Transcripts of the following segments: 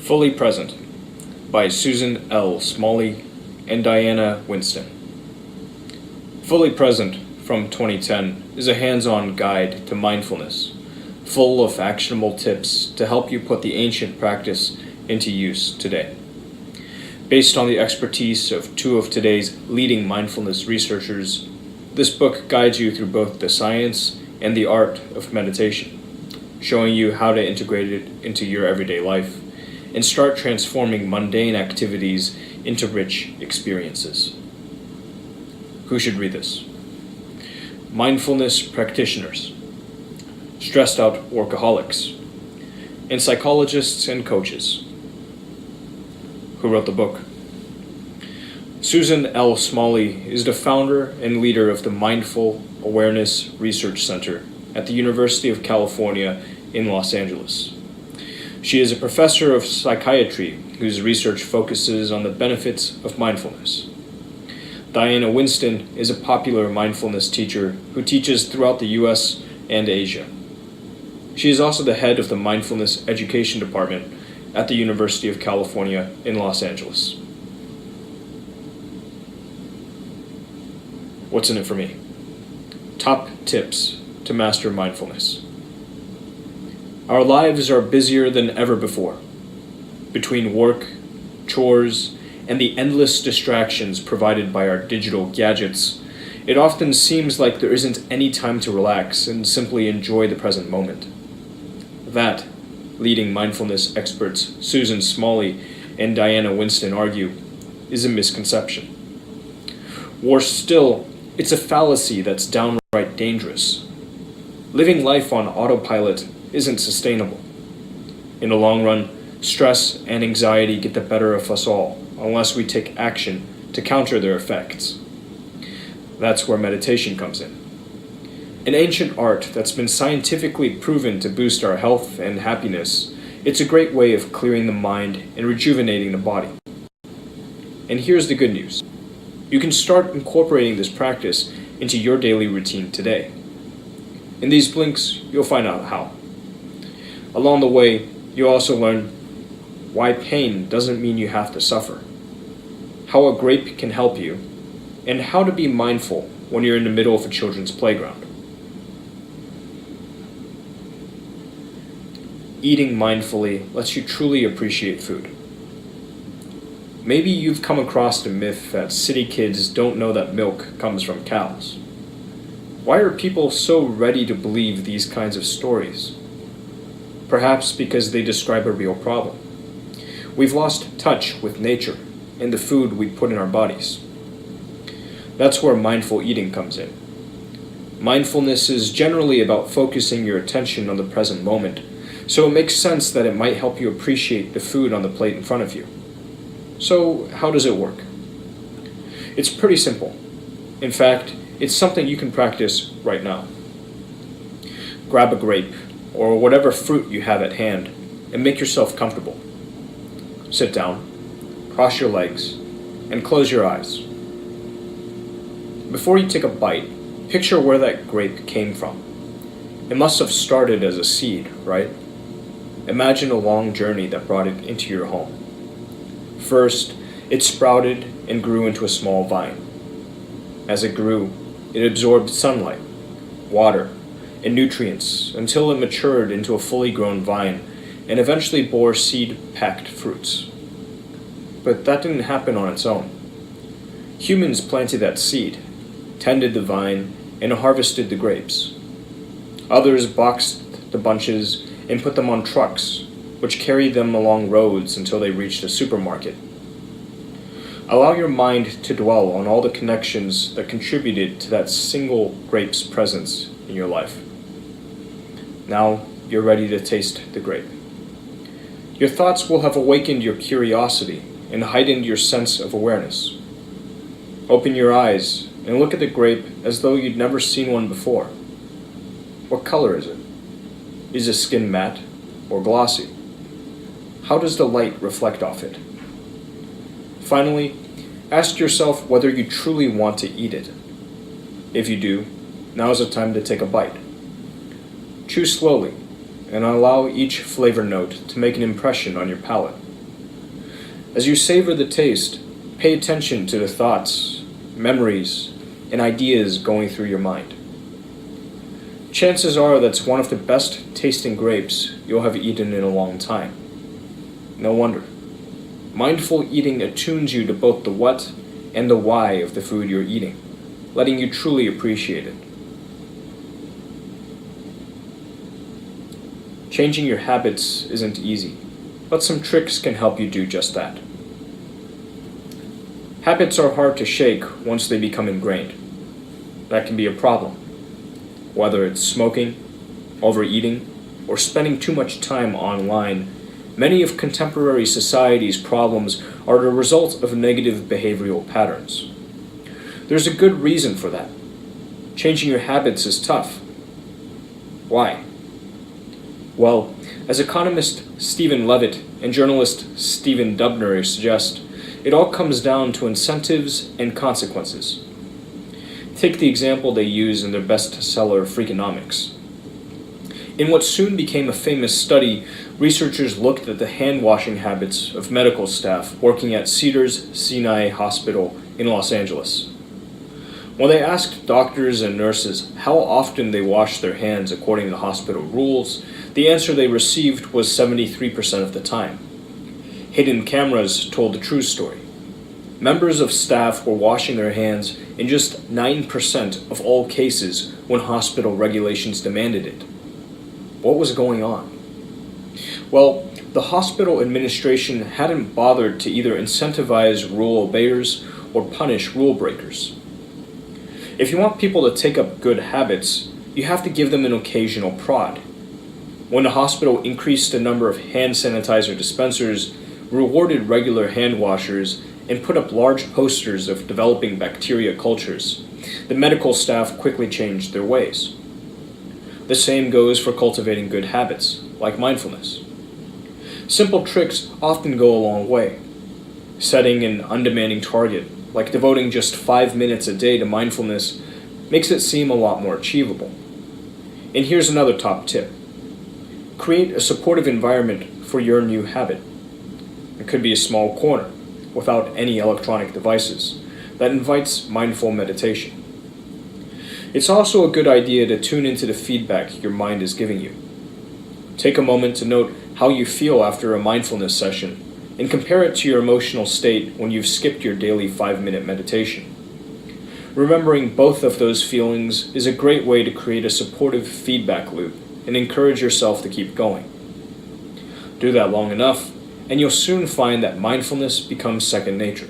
Fully Present by Susan L. Smalley and Diana Winston. Fully Present from 2010 is a hands-on guide to mindfulness, full of actionable tips to help you put the ancient practice into use today. Based on the expertise of two of today's leading mindfulness researchers, this book guides you through both the science and the art of meditation, showing you how to integrate it into your everyday life and start transforming mundane activities into rich experiences. Who should read this? Mindfulness practitioners, stressed out workaholics, and psychologists and coaches. Who wrote the book? Susan L. Smalley is the founder and leader of the Mindful Awareness Research Center at the University of California in Los Angeles. She is a professor of psychiatry whose research focuses on the benefits of mindfulness. Diana Winston is a popular mindfulness teacher who teaches throughout the US and Asia. She is also the head of the Mindfulness Education Department at the University of California in Los Angeles. What's in it for me? Top tips to master mindfulness. Our lives are busier than ever before. Between work, chores, and the endless distractions provided by our digital gadgets, it often seems like there isn't any time to relax and simply enjoy the present moment. That, leading mindfulness experts Susan Smalley and Diana Winston argue, is a misconception. Worse still, it's a fallacy that's downright dangerous. Living life on autopilot isn't sustainable. In the long run, stress and anxiety get the better of us all unless we take action to counter their effects. That's where meditation comes in. An ancient art that's been scientifically proven to boost our health and happiness, it's a great way of clearing the mind and rejuvenating the body. And here's the good news. You can start incorporating this practice into your daily routine today. In these blinks, you'll find out how. Along the way, you'll also learn why pain doesn't mean you have to suffer, how a grape can help you, and how to be mindful when you're in the middle of a children's playground. Eating mindfully lets you truly appreciate food. Maybe you've come across the myth that city kids don't know that milk comes from cows. Why are people so ready to believe these kinds of stories? Perhaps because they describe a real problem. We've lost touch with nature and the food we put in our bodies. That's where mindful eating comes in. Mindfulness is generally about focusing your attention on the present moment, so it makes sense that it might help you appreciate the food on the plate in front of you. So, how does it work? It's pretty simple. In fact, it's something you can practice right now. Grab a grape, or whatever fruit you have at hand, and make yourself comfortable. Sit down, cross your legs, and close your eyes. Before you take a bite, picture where that grape came from. It must have started as a seed, right? Imagine a long journey that brought it into your home. First, it sprouted and grew into a small vine. As it grew, it absorbed sunlight, water, and nutrients until it matured into a fully grown vine and eventually bore seed-packed fruits. But that didn't happen on its own. Humans planted that seed, tended the vine, and harvested the grapes. Others boxed the bunches and put them on trucks, which carried them along roads until they reached a supermarket. Allow your mind to dwell on all the connections that contributed to that single grape's presence in your life. Now you're ready to taste the grape. Your thoughts will have awakened your curiosity and heightened your sense of awareness. Open your eyes and look at the grape as though you'd never seen one before. What color is it? Is the skin matte or glossy? How does the light reflect off it? Finally, ask yourself whether you truly want to eat it. If you do, now is the time to take a bite. Chew slowly and allow each flavor note to make an impression on your palate. As you savor the taste, pay attention to the thoughts, memories, and ideas going through your mind. Chances are that's one of the best tasting grapes you'll have eaten in a long time. No wonder. Mindful eating attunes you to both the what and the why of the food you're eating, letting you truly appreciate it. Changing your habits isn't easy, but some tricks can help you do just that. Habits are hard to shake once they become ingrained. That can be a problem. Whether it's smoking, overeating, or spending too much time online, many of contemporary society's problems are the result of negative behavioral patterns. There's a good reason for that. Changing your habits is tough. Why? Well, as economist Stephen Levitt and journalist Stephen Dubner suggest, it all comes down to incentives and consequences. Take the example they use in their bestseller Freakonomics. In what soon became a famous study, researchers looked at the hand-washing habits of medical staff working at Cedars-Sinai Hospital in Los Angeles. When they asked doctors and nurses how often they washed their hands according to hospital rules, the answer they received was 73% of the time. Hidden cameras told the true story. Members of staff were washing their hands in just 9% of all cases when hospital regulations demanded it. What was going on? Well, the hospital administration hadn't bothered to either incentivize rule obeyers or punish rule breakers. If you want people to take up good habits, you have to give them an occasional prod. When the hospital increased the number of hand sanitizer dispensers, rewarded regular hand washers, and put up large posters of developing bacteria cultures, the medical staff quickly changed their ways. The same goes for cultivating good habits, like mindfulness. Simple tricks often go a long way. Setting an undemanding target, like devoting just 5 minutes a day to mindfulness, makes it seem a lot more achievable. And here's another top tip. Create a supportive environment for your new habit. It could be a small corner, without any electronic devices, that invites mindful meditation. It's also a good idea to tune into the feedback your mind is giving you. Take a moment to note how you feel after a mindfulness session and compare it to your emotional state when you've skipped your daily 5-minute meditation. Remembering both of those feelings is a great way to create a supportive feedback loop and encourage yourself to keep going. Do that long enough, and you'll soon find that mindfulness becomes second nature.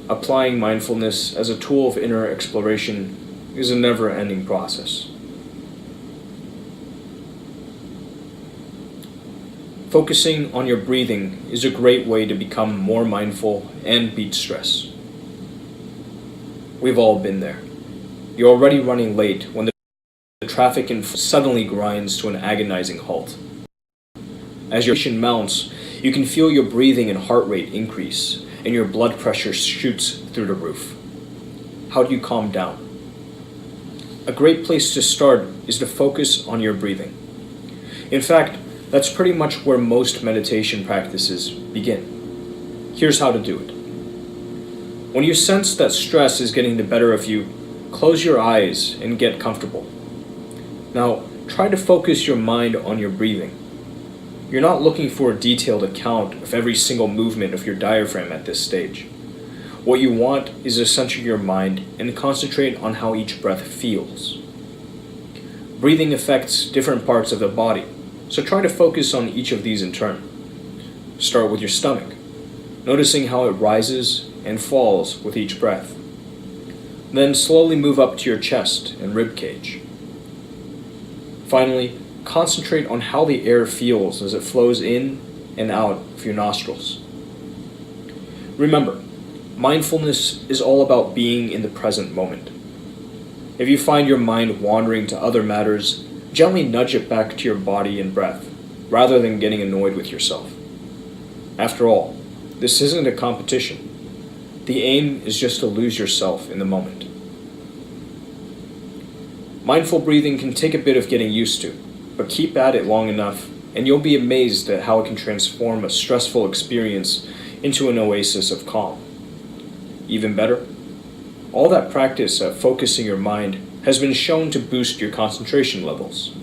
Applying mindfulness as a tool of inner exploration is a never-ending process. Focusing on your breathing is a great way to become more mindful and beat stress. We've all been there. You're already running late when the traffic suddenly grinds to an agonizing halt. As your patient mounts, you can feel your breathing and heart rate increase, and your blood pressure shoots through the roof. How do you calm down? A great place to start is to focus on your breathing. In fact, that's pretty much where most meditation practices begin. Here's how to do it. When you sense that stress is getting the better of you, close your eyes and get comfortable. Now, try to focus your mind on your breathing. You're not looking for a detailed account of every single movement of your diaphragm at this stage. What you want is to center your mind and concentrate on how each breath feels. Breathing affects different parts of the body, so try to focus on each of these in turn. Start with your stomach, noticing how it rises and falls with each breath. Then slowly move up to your chest and rib cage. Finally, concentrate on how the air feels as it flows in and out of your nostrils. Remember, mindfulness is all about being in the present moment. If you find your mind wandering to other matters, gently nudge it back to your body and breath, rather than getting annoyed with yourself. After all, this isn't a competition. The aim is just to lose yourself in the moment. Mindful breathing can take a bit of getting used to, but keep at it long enough and you'll be amazed at how it can transform a stressful experience into an oasis of calm. Even better, all that practice at focusing your mind has been shown to boost your concentration levels.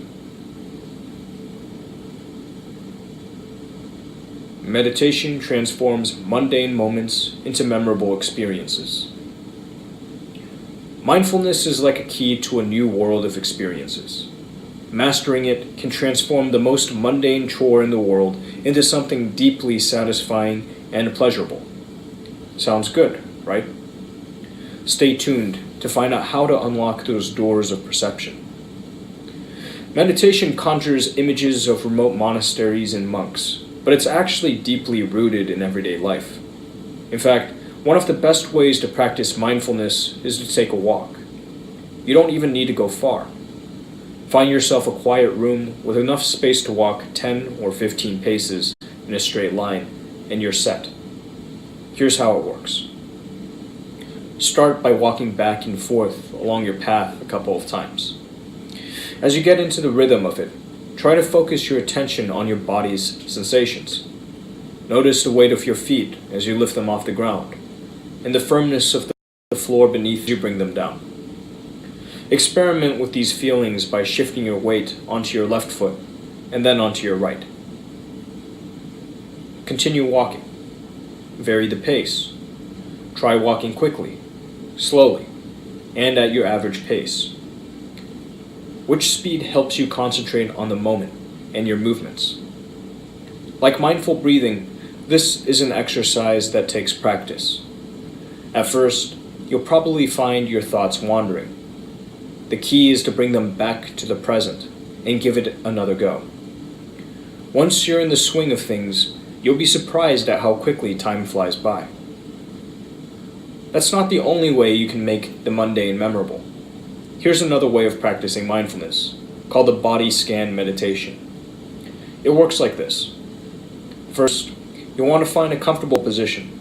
Meditation transforms mundane moments into memorable experiences. Mindfulness is like a key to a new world of experiences. Mastering it can transform the most mundane chore in the world into something deeply satisfying and pleasurable. Sounds good, right? Stay tuned to find out how to unlock those doors of perception. Meditation conjures images of remote monasteries and monks, but it's actually deeply rooted in everyday life. In fact, one of the best ways to practice mindfulness is to take a walk. You don't even need to go far. Find yourself a quiet room with enough space to walk 10 or 15 paces in a straight line, and you're set. Here's how it works. Start by walking back and forth along your path a couple of times. As you get into the rhythm of it, try to focus your attention on your body's sensations. Notice the weight of your feet as you lift them off the ground, and the firmness of the floor beneath as you bring them down. Experiment with these feelings by shifting your weight onto your left foot and then onto your right. Continue walking. Vary the pace. Try walking quickly, slowly, and at your average pace. Which speed helps you concentrate on the moment and your movements? Like mindful breathing, this is an exercise that takes practice. At first, you'll probably find your thoughts wandering. The key is to bring them back to the present and give it another go. Once you're in the swing of things, you'll be surprised at how quickly time flies by. That's not the only way you can make the mundane memorable. Here's another way of practicing mindfulness, called the body scan meditation. It works like this. First, you'll want to find a comfortable position.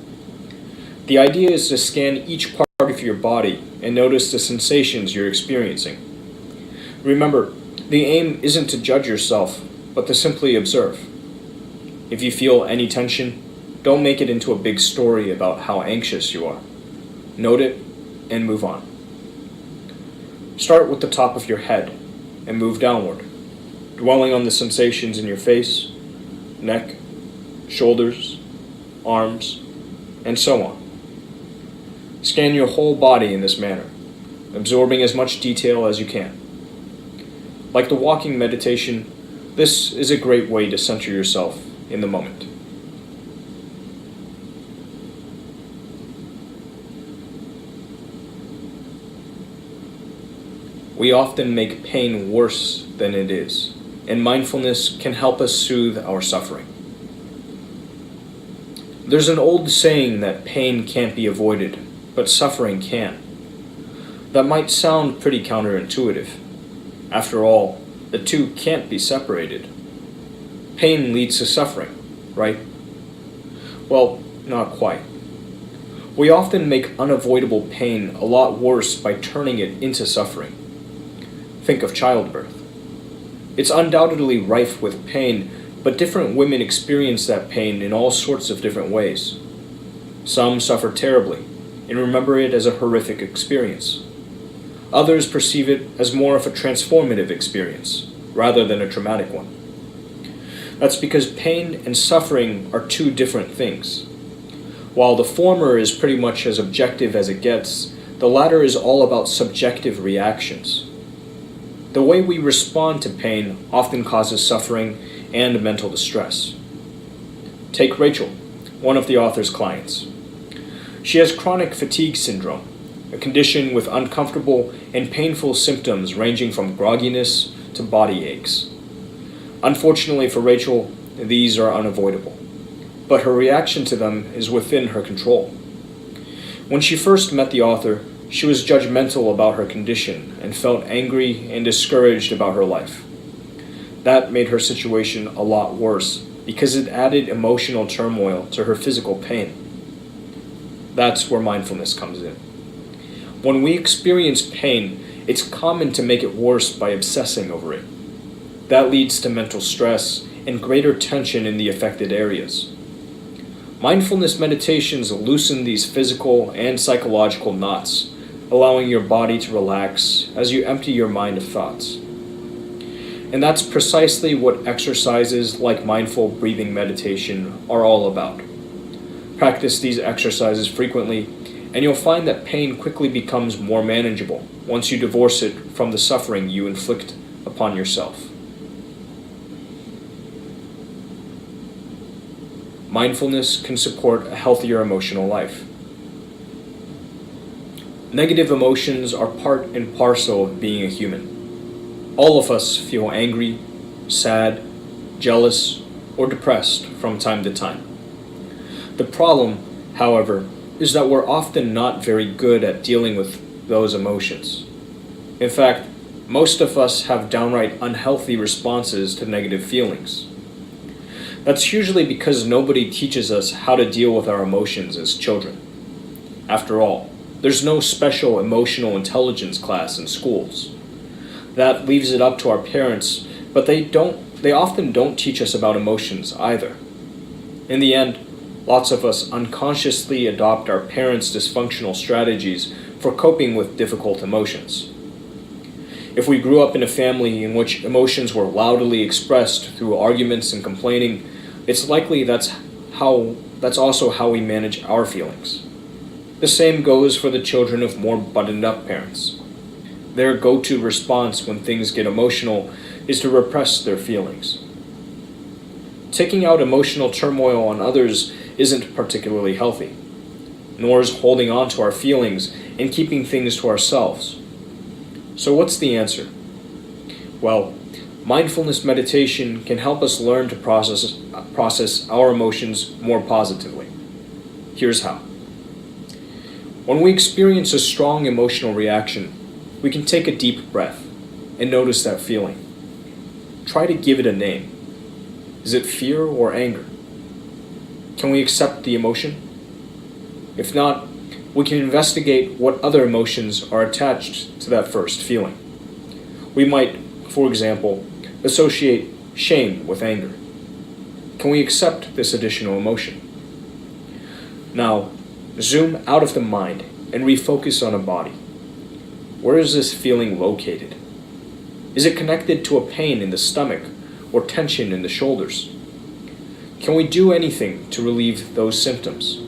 The idea is to scan each part of your body and notice the sensations you're experiencing. Remember, the aim isn't to judge yourself, but to simply observe. If you feel any tension, don't make it into a big story about how anxious you are. Note it and move on. Start with the top of your head and move downward, dwelling on the sensations in your face, neck, shoulders, arms, and so on. Scan your whole body in this manner, absorbing as much detail as you can. Like the walking meditation, this is a great way to center yourself in the moment. We often make pain worse than it is, and mindfulness can help us soothe our suffering. There's an old saying that pain can't be avoided, but suffering can. That might sound pretty counterintuitive. After all, the two can't be separated. Pain leads to suffering, right? Well, not quite. We often make unavoidable pain a lot worse by turning it into suffering. Think of childbirth. It's undoubtedly rife with pain, but different women experience that pain in all sorts of different ways. Some suffer terribly and remember it as a horrific experience. Others perceive it as more of a transformative experience, rather than a traumatic one. That's because pain and suffering are two different things. While the former is pretty much as objective as it gets, the latter is all about subjective reactions. The way we respond to pain often causes suffering and mental distress. Take Rachel, one of the author's clients. She has chronic fatigue syndrome, a condition with uncomfortable and painful symptoms ranging from grogginess to body aches. Unfortunately for Rachel, these are unavoidable, but her reaction to them is within her control. When she first met the author, she was judgmental about her condition and felt angry and discouraged about her life. That made her situation a lot worse because it added emotional turmoil to her physical pain. That's where mindfulness comes in. When we experience pain, it's common to make it worse by obsessing over it. That leads to mental stress and greater tension in the affected areas. Mindfulness meditations loosen these physical and psychological knots, allowing your body to relax as you empty your mind of thoughts. And that's precisely what exercises like mindful breathing meditation are all about. Practice these exercises frequently, and you'll find that pain quickly becomes more manageable once you divorce it from the suffering you inflict upon yourself. Mindfulness can support a healthier emotional life. Negative emotions are part and parcel of being a human. All of us feel angry, sad, jealous, or depressed from time to time. The problem, however, is that we're often not very good at dealing with those emotions. In fact, most of us have downright unhealthy responses to negative feelings. That's usually because nobody teaches us how to deal with our emotions as children. After all, there's no special emotional intelligence class in schools. That leaves it up to our parents, but they often don't teach us about emotions either. In the end, lots of us unconsciously adopt our parents' dysfunctional strategies for coping with difficult emotions. If we grew up in a family in which emotions were loudly expressed through arguments and complaining, it's likely that's also how we manage our feelings. The same goes for the children of more buttoned-up parents. Their go-to response when things get emotional is to repress their feelings. Taking out emotional turmoil on others isn't particularly healthy, nor is holding on to our feelings and keeping things to ourselves. So what's the answer? Well, mindfulness meditation can help us learn to process our emotions more positively. Here's how. When we experience a strong emotional reaction, we can take a deep breath and notice that feeling. Try to give it a name. Is it fear or anger? Can we accept the emotion? If not, we can investigate what other emotions are attached to that first feeling. We might, for example, associate shame with anger. Can we accept this additional emotion? Now, zoom out of the mind and refocus on a body. Where is this feeling located? Is it connected to a pain in the stomach or tension in the shoulders? Can we do anything to relieve those symptoms?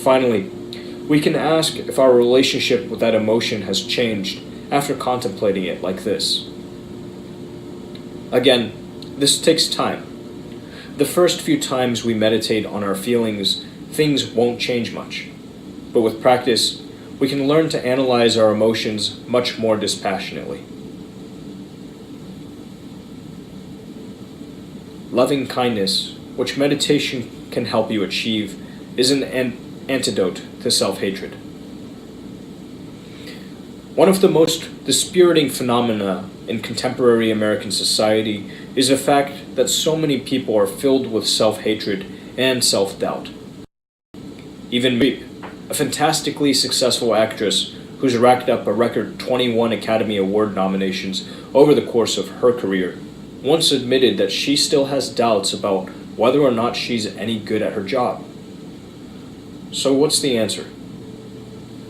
Finally, we can ask if our relationship with that emotion has changed after contemplating it like this. Again, this takes time. The first few times we meditate on our feelings, things won't change much. But with practice, we can learn to analyze our emotions much more dispassionately. Loving kindness, which meditation can help you achieve, is an antidote to self-hatred. One of the most dispiriting phenomena in contemporary American society is the fact that so many people are filled with self-hatred and self-doubt. Even Reap, a fantastically successful actress who's racked up a record 21 Academy Award nominations over the course of her career, once admitted that she still has doubts about whether or not she's any good at her job. So what's the answer?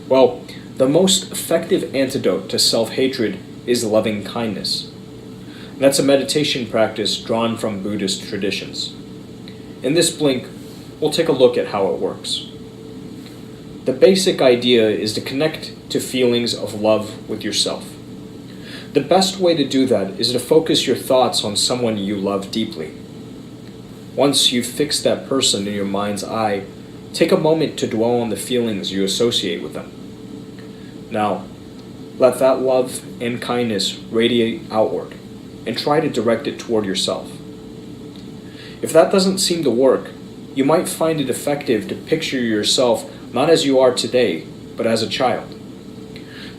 Well, the most effective antidote to self-hatred is loving kindness. That's a meditation practice drawn from Buddhist traditions. In this blink, we'll take a look at how it works. The basic idea is to connect to feelings of love with yourself. The best way to do that is to focus your thoughts on someone you love deeply. Once you've fixed that person in your mind's eye, take a moment to dwell on the feelings you associate with them. Now, let that love and kindness radiate outward, and try to direct it toward yourself. If that doesn't seem to work, you might find it effective to picture yourself not as you are today, but as a child.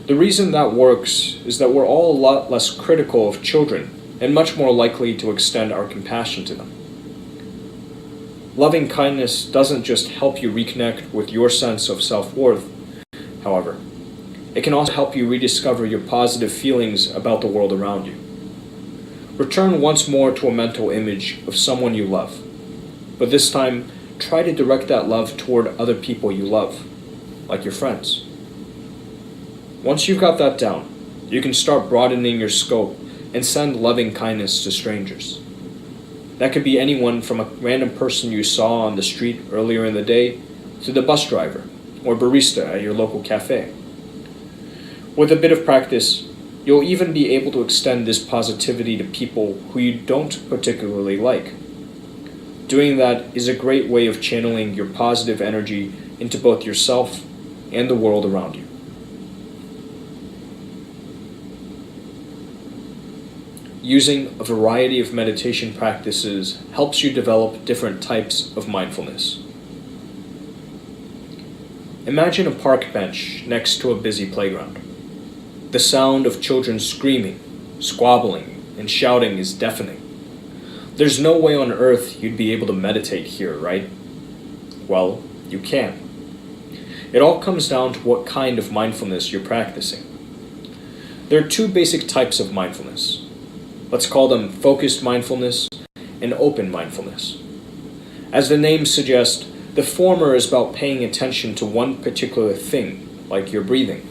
The reason that works is that we're all a lot less critical of children and much more likely to extend our compassion to them. Loving kindness doesn't just help you reconnect with your sense of self-worth, however. It can also help you rediscover your positive feelings about the world around you. Return once more to a mental image of someone you love, but this time try to direct that love toward other people you love, like your friends. Once you've got that down, you can start broadening your scope and send loving kindness to strangers. That could be anyone from a random person you saw on the street earlier in the day to the bus driver or barista at your local cafe. With a bit of practice, you'll even be able to extend this positivity to people who you don't particularly like. Doing that is a great way of channeling your positive energy into both yourself and the world around you. Using a variety of meditation practices helps you develop different types of mindfulness. Imagine a park bench next to a busy playground. The sound of children screaming, squabbling, and shouting is deafening. There's no way on earth you'd be able to meditate here, right? Well, you can. It all comes down to what kind of mindfulness you're practicing. There are two basic types of mindfulness. Let's call them focused mindfulness and open mindfulness. As the name suggests, the former is about paying attention to one particular thing, like your breathing.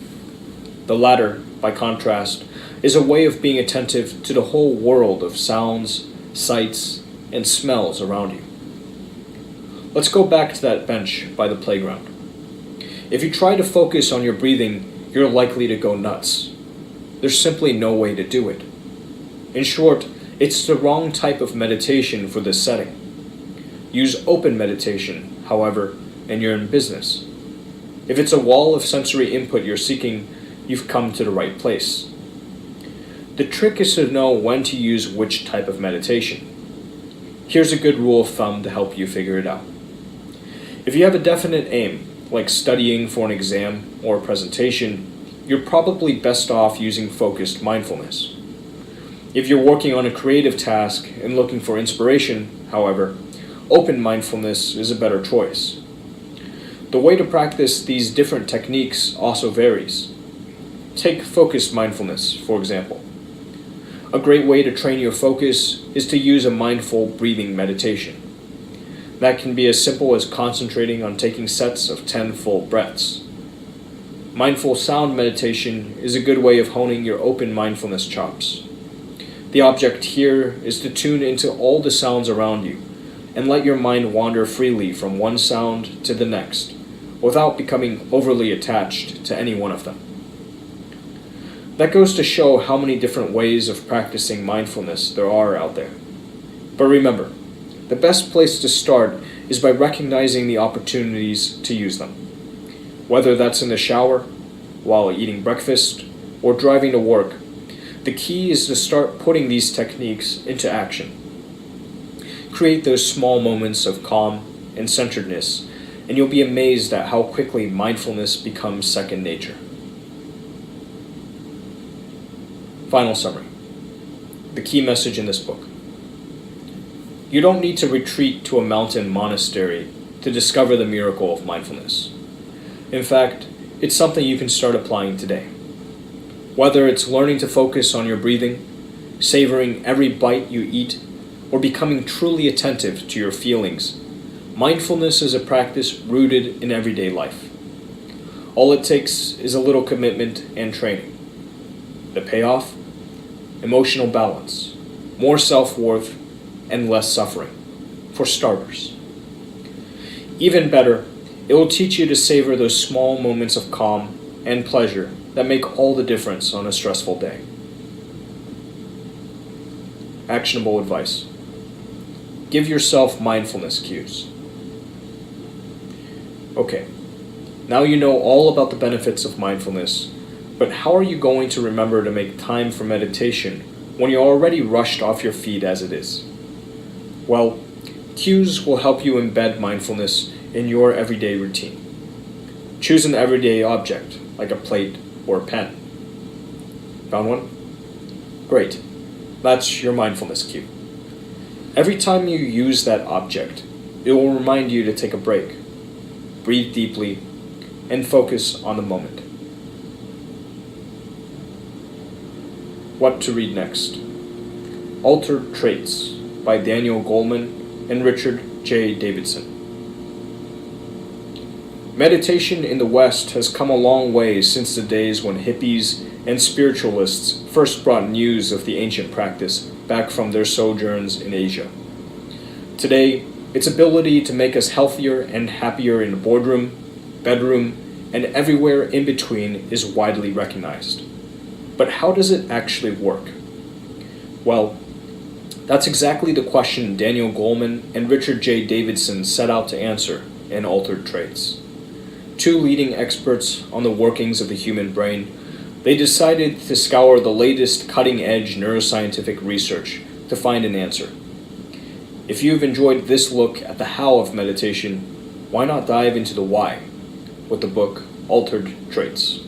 The latter, by contrast, is a way of being attentive to the whole world of sounds, sights, and smells around you. Let's go back to that bench by the playground. If you try to focus on your breathing, you're likely to go nuts. There's simply no way to do it. In short, it's the wrong type of meditation for this setting. Use open meditation, however, and you're in business. If it's a wall of sensory input you're seeking, you've come to the right place. The trick is to know when to use which type of meditation. Here's a good rule of thumb to help you figure it out. If you have a definite aim, like studying for an exam or a presentation, you're probably best off using focused mindfulness. If you're working on a creative task and looking for inspiration, however, open mindfulness is a better choice. The way to practice these different techniques also varies. Take focused mindfulness, for example. A great way to train your focus is to use a mindful breathing meditation. That can be as simple as concentrating on taking sets of 10 full breaths. Mindful sound meditation is a good way of honing your open mindfulness chops. The object here is to tune into all the sounds around you and let your mind wander freely from one sound to the next without becoming overly attached to any one of them. That goes to show how many different ways of practicing mindfulness there are out there. But remember, the best place to start is by recognizing the opportunities to use them. Whether that's in the shower, while eating breakfast, or driving to work, the key is to start putting these techniques into action. Create those small moments of calm and centeredness, and you'll be amazed at how quickly mindfulness becomes second nature. Final summary. The key message in this book. You don't need to retreat to a mountain monastery to discover the miracle of mindfulness. In fact, it's something you can start applying today. Whether it's learning to focus on your breathing, savoring every bite you eat, or becoming truly attentive to your feelings, mindfulness is a practice rooted in everyday life. All it takes is a little commitment and training. The payoff? Emotional balance, more self-worth, and less suffering, for starters. Even better, it will teach you to savor those small moments of calm and pleasure that make all the difference on a stressful day. Actionable advice. Give yourself mindfulness cues. Okay, now you know all about the benefits of mindfulness, but how are you going to remember to make time for meditation when you're already rushed off your feet as it is? Well, cues will help you embed mindfulness in your everyday routine. Choose an everyday object, like a plate or a pen. Found one? Great. That's your mindfulness cue. Every time you use that object, it will remind you to take a break, breathe deeply, and focus on the moment. What to read next? Altered Traits by Daniel Goleman and Richard J. Davidson. Meditation in the West has come a long way since the days when hippies and spiritualists first brought news of the ancient practice back from their sojourns in Asia. Today, its ability to make us healthier and happier in the boardroom, bedroom, and everywhere in between is widely recognized. But how does it actually work? Well, that's exactly the question Daniel Goleman and Richard J. Davidson set out to answer in Altered Traits. Two leading experts on the workings of the human brain, they decided to scour the latest cutting-edge neuroscientific research to find an answer. If you've enjoyed this look at the how of meditation, why not dive into the why with the book Altered Traits?